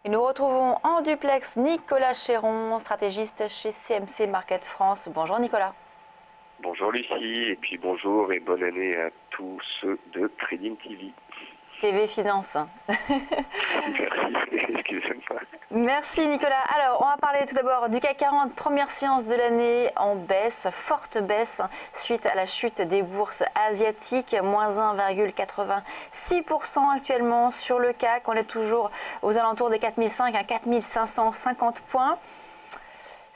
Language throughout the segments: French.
Et nous retrouvons en duplex Nicolas Chéron, stratégiste chez CMC Market France. Bonjour Nicolas. Bonjour Lucie, et puis bonjour et bonne année à tous ceux de Trading TV. TV Finance. Merci, excusez-moi. Merci Nicolas. Alors, on va parler tout d'abord du CAC 40, première séance de l'année en baisse, forte baisse suite à la chute des bourses asiatiques, moins 1,86% actuellement sur le CAC. On est toujours aux alentours des 4005 à 4550 points.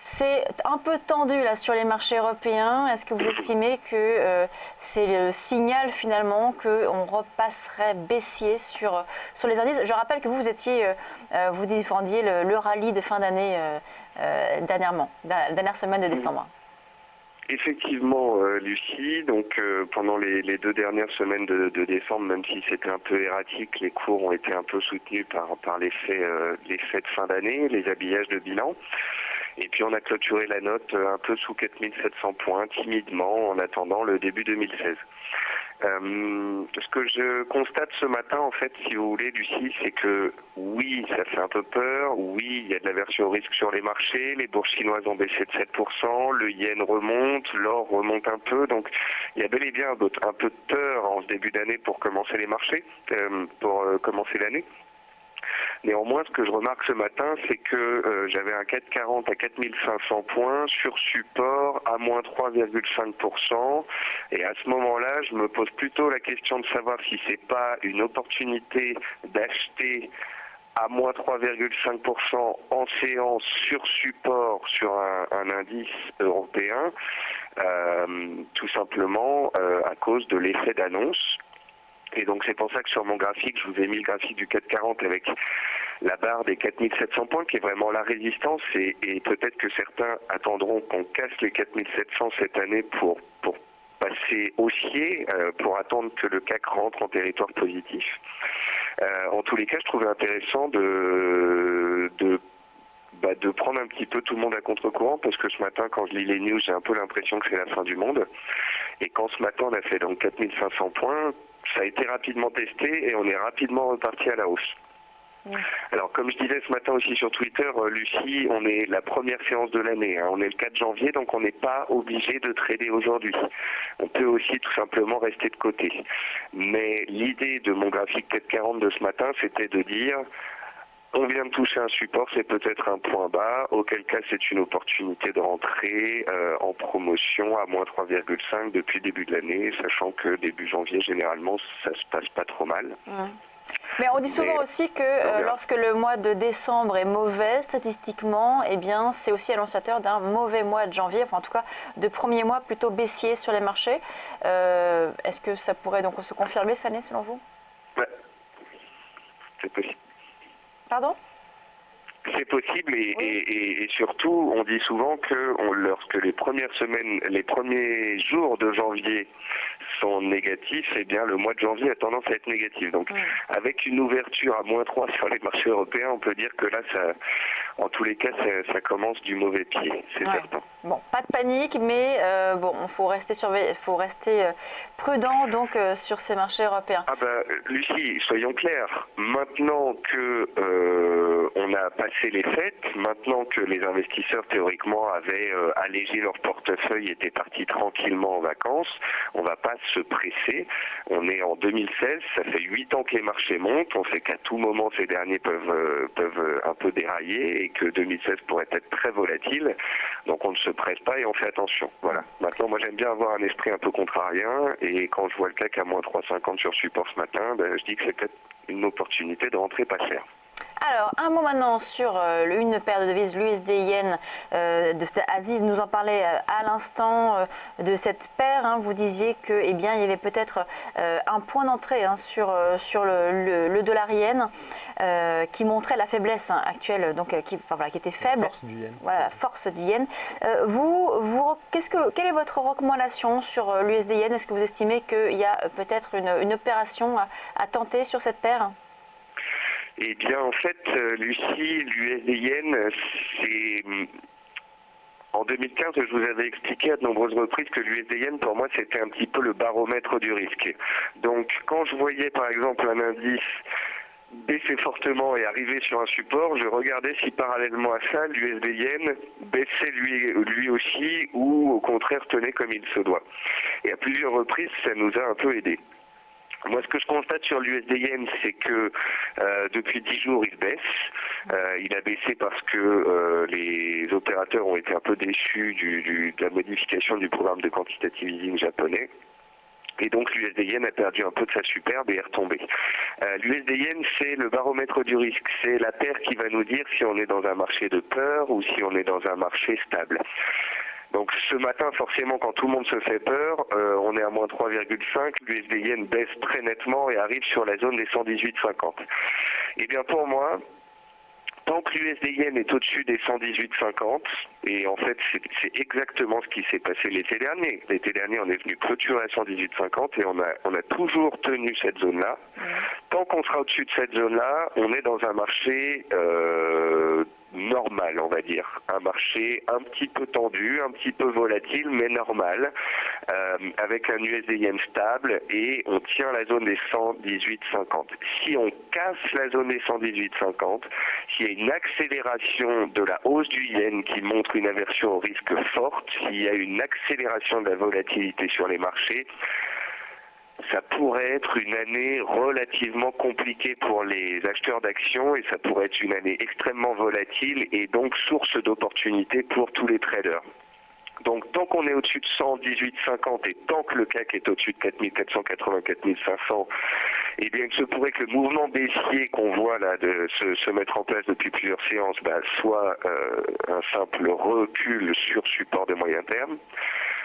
C'est un peu tendu là sur les marchés européens. Est-ce que vous estimez que c'est le signal finalement qu'on repasserait baissier sur les indices? Je rappelle que vous défendiez le rallye de fin d'année dernière semaine de décembre. Effectivement, Lucie, donc pendant les 2 dernières semaines de décembre, même si c'était un peu erratique, les cours ont été un peu soutenus par l'effet de fin d'année, les habillages de bilan. Et puis on a clôturé la note un peu sous 4700 points, timidement, en attendant le début 2016. Ce que je constate ce matin, en fait, si vous voulez, Lucie, c'est que oui, ça fait un peu peur, oui, il y a de l'aversion au risque sur les marchés, les bourses chinoises ont baissé de 7%, le yen remonte, l'or remonte un peu, donc il y a bel et bien un peu de peur en ce début d'année pour commencer les marchés, pour commencer l'année. Néanmoins, ce que je remarque ce matin, c'est que j'avais un CAC 40 à 4500 points sur support à moins 3,5%. Et à ce moment-là, je me pose plutôt la question de savoir si c'est pas une opportunité d'acheter à moins 3,5% en séance sur support sur un indice européen, tout simplement à cause de l'effet d'annonce. Et donc c'est pour ça que sur mon graphique, je vous ai mis le graphique du CAC 40 avec la barre des 4700 points qui est vraiment la résistance et peut-être que certains attendront qu'on casse les 4700 cette année pour passer haussier, pour attendre que le CAC rentre en territoire positif. En tous les cas, je trouvais intéressant de prendre un petit peu tout le monde à contre-courant parce que ce matin, quand je lis les news, j'ai un peu l'impression que c'est la fin du monde. Et quand ce matin, on a fait donc 4500 points, ça a été rapidement testé et on est rapidement reparti à la hausse. Oui. Alors comme je disais ce matin aussi sur Twitter, Lucie, on est la première séance de l'année, hein. On est le 4 janvier, donc on n'est pas obligé de trader aujourd'hui. On peut aussi tout simplement rester de côté. Mais l'idée de mon graphique CAC 40 de ce matin, c'était de dire on vient de toucher un support, c'est peut-être un point bas, auquel cas c'est une opportunité de rentrer en promotion à moins 3,5 depuis le début de l'année, sachant que début janvier, généralement, ça se passe pas trop mal. Mais on dit souvent aussi que lorsque le mois de décembre est mauvais statistiquement, eh bien c'est aussi annonciateur d'un mauvais mois de janvier, enfin en tout cas de premier mois plutôt baissier sur les marchés. Est-ce que ça pourrait donc se confirmer cette année selon vous? Ouais, c'est possible. Pardon? C'est possible et surtout, on dit souvent que lorsque les premières semaines, les premiers jours de janvier sont négatifs, eh bien le mois de janvier a tendance à être négatif. Donc avec une ouverture à moins 3 sur les marchés européens, on peut dire que là, en tous les cas, ça commence du mauvais pied, c'est certain. Bon, pas de panique, mais bon, il faut rester prudent donc sur ces marchés européens. Ah ben, Lucie, soyons clairs. Maintenant que on a passé les fêtes, maintenant que les investisseurs théoriquement avaient allégé leur portefeuille et étaient partis tranquillement en vacances, on va pas se presser. On est en 2016, ça fait 8 ans que les marchés montent. On sait qu'à tout moment ces derniers peuvent un peu dérailler et que 2016 pourrait être très volatile. Donc on ne se presse pas et on fait attention. Voilà. Maintenant, moi j'aime bien avoir un esprit un peu contrarien et quand je vois le CAC à moins 3,50 sur support ce matin, je dis que c'est peut-être une opportunité de rentrer pas cher. Alors, un mot maintenant sur une paire de devises, l'USD-Yen. Aziz nous en parlait à l'instant de cette paire. Hein. Vous disiez que, eh bien, il y avait peut-être un point d'entrée sur le dollar yen qui montrait la faiblesse actuelle, donc qui était faible. La force du yen. Voilà, la force du yen. Quelle est votre recommandation sur l'USD-Yen? Est-ce que vous estimez qu'il y a peut-être une opération à tenter sur cette paire? Eh bien, en fait, Lucie, l'USD-Yen, c'est... En 2015, je vous avais expliqué à de nombreuses reprises que l'USD-Yen, pour moi, c'était un petit peu le baromètre du risque. Donc, quand je voyais, par exemple, un indice baissait fortement et arrivait sur un support, je regardais si parallèlement à ça, l'USD Yen baissait lui aussi ou au contraire tenait comme il se doit. Et à plusieurs reprises, ça nous a un peu aidé. Moi, ce que je constate sur l'USD Yen, c'est que depuis 10 jours, il baisse. Il a baissé parce que les opérateurs ont été un peu déçus de la modification du programme de quantitative easing japonais. Et donc l'USD Yen a perdu un peu de sa superbe et est retombé. L'USD Yen, c'est le baromètre du risque. C'est la paire qui va nous dire si on est dans un marché de peur ou si on est dans un marché stable. Donc ce matin, forcément, quand tout le monde se fait peur, on est à moins 3,5, l'USD Yen baisse très nettement et arrive sur la zone des 118,50. Et bien pour moi, tant que l'USD Yen est au-dessus des 118,50, et en fait c'est exactement ce qui s'est passé l'été dernier. L'été dernier, on est venu clôturer à 118,50 et on a toujours tenu cette zone-là. Tant qu'on sera au-dessus de cette zone-là, on est dans un marché normal, on va dire. Un marché un petit peu tendu, un petit peu volatile, mais normal, avec un USD Yen stable, et on tient la zone des 118,50. Si on casse la zone des 118,50, s'il y a une accélération de la hausse du Yen qui montre une aversion au risque forte, s'il y a une accélération de la volatilité sur les marchés, ça pourrait être une année relativement compliquée pour les acheteurs d'actions et ça pourrait être une année extrêmement volatile et donc source d'opportunités pour tous les traders. Donc tant qu'on est au-dessus de 118,50 et tant que le CAC est au-dessus de 4480, 4500, eh bien il se pourrait que le mouvement baissier qu'on voit là de se mettre en place depuis plusieurs séances soit un simple recul sur support de moyen terme.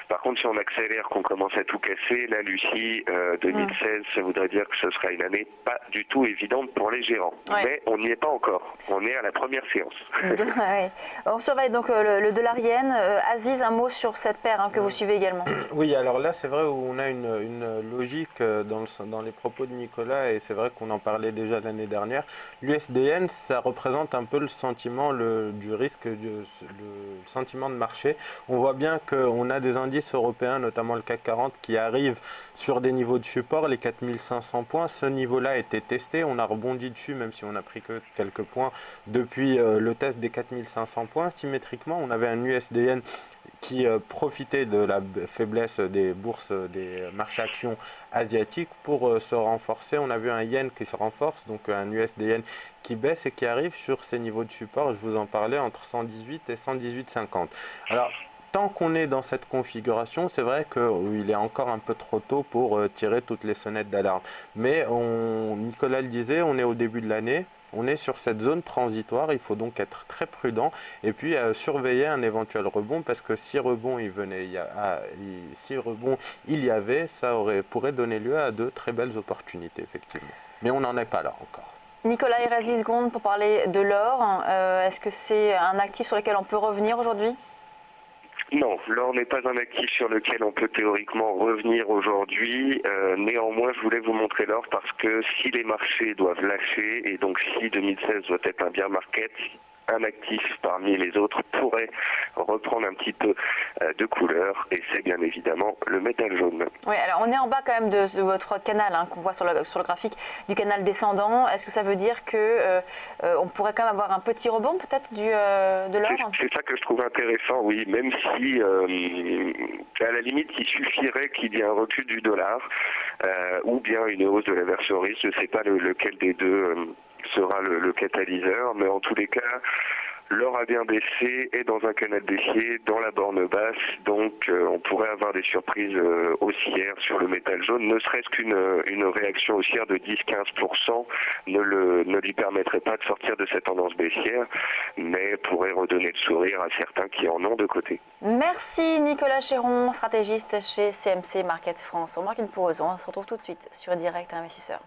Par contre, si on accélère, qu'on commence à tout casser, là, Lucie, 2016, ça voudrait dire que ce sera une année pas du tout évidente pour les gérants. Ouais. Mais on n'y est pas encore. On est à la première séance. Ouais. On surveille donc le dollar yen. Aziz, un mot sur cette paire que vous suivez également. Oui, alors là, c'est vrai où on a une logique dans les propos de Nicolas, et c'est vrai qu'on en parlait déjà l'année dernière. L'USD Yen, ça représente un peu le sentiment du risque, le sentiment de marché. On voit bien qu'on a des indices européens, notamment le CAC 40, qui arrivent sur des niveaux de support, les 4500 points. Ce niveau-là a été testé, on a rebondi dessus, même si on n'a pris que quelques points depuis le test des 4500 points. Symétriquement, on avait un USD Yen qui profitait de la faiblesse des bourses, des marchés actions asiatiques pour se renforcer. On a vu un yen qui se renforce, donc un USD Yen qui baisse et qui arrive sur ces niveaux de support, je vous en parlais, entre 118 et 118,50. Alors, tant qu'on est dans cette configuration, c'est vrai qu'il est encore un peu trop tôt pour tirer toutes les sonnettes d'alarme. Mais Nicolas le disait, on est au début de l'année, on est sur cette zone transitoire, il faut donc être très prudent et puis surveiller un éventuel rebond, parce que si rebond il y avait, ça pourrait donner lieu à de très belles opportunités, effectivement. Mais on n'en est pas là encore. Nicolas, il reste 10 secondes pour parler de l'or. Est-ce que c'est un actif sur lequel on peut revenir aujourd'hui ? Non, l'or n'est pas un actif sur lequel on peut théoriquement revenir aujourd'hui. Néanmoins, je voulais vous montrer l'or parce que si les marchés doivent lâcher, et donc si 2016 doit être un bear market, un actif parmi les autres pourrait reprendre un petit peu de couleur, et c'est bien évidemment le métal jaune. Oui, alors on est en bas quand même de votre canal qu'on voit sur le graphique du canal descendant. Est-ce que ça veut dire que on pourrait quand même avoir un petit rebond peut-être de l'or ? C'est ça que je trouve intéressant, oui, même si à la limite il suffirait qu'il y ait un recul du dollar ou bien une hausse de la version risque, je ne sais pas lequel des deux sera le catalyseur, mais en tous les cas, l'or a bien baissé, est dans un canal baissier, dans la borne basse, donc on pourrait avoir des surprises haussières sur le métal jaune, ne serait-ce qu'une réaction haussière de 10-15% ne lui permettrait pas de sortir de cette tendance baissière, mais pourrait redonner le sourire à certains qui en ont de côté. Merci Nicolas Chéron, stratégiste chez CMC Market France. On marque une pause, on se retrouve tout de suite sur Direct Investisseur.